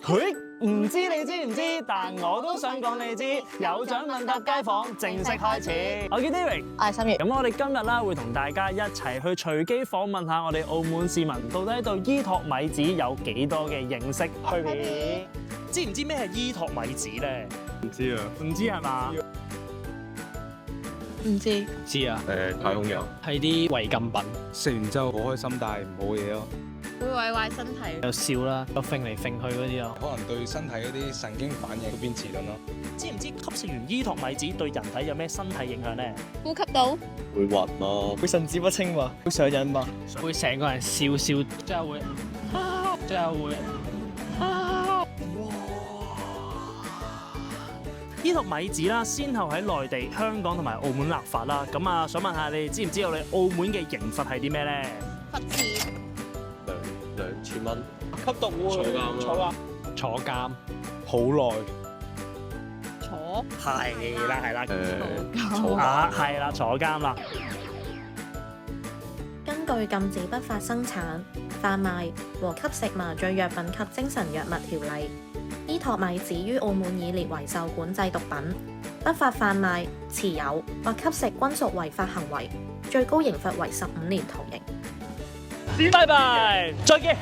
佢唔知你知唔知？但我都想講你知，有獎問答街坊正式開始。我叫 David， 我係心月。咁我哋今日啦會同大家一齊去隨機訪問下我哋澳門市民，到底對依托米紙有幾多嘅認識？去片，知唔知咩係依托米紙咧？唔知啊，唔知係嘛？唔知。知啊，太空人係啲違禁品，食完之後好開心，但係唔好嘢咯。會毀壞身體。有笑啦，有揈嚟揈去嗰啲咯。可能對身體嗰啲神經反應會變遲鈍咯。知唔知吸食完依托米紙對人體有咩身體影響咧？呼吸道。會暈咯，會神志不清嘛，會上癮嘛，會成個人笑，之後會，之後會。依托米紙啦，先後喺內地、香港同埋澳門立法啦。咁啊，想問下你哋知唔知道你澳門嘅刑罰係啲咩咧？罰錢。 2000蚊，吸毒喎，坐監，好耐。坐。係啦，坐啊係啦，坐監啦。根據禁止不法生產、販賣和吸食麻醉藥品及精神藥物條例，依托米紙於澳門已列為受管制毒品，不法販賣、持有或吸食均屬違法行為，最高刑罰為15年徒刑。拜拜，再見。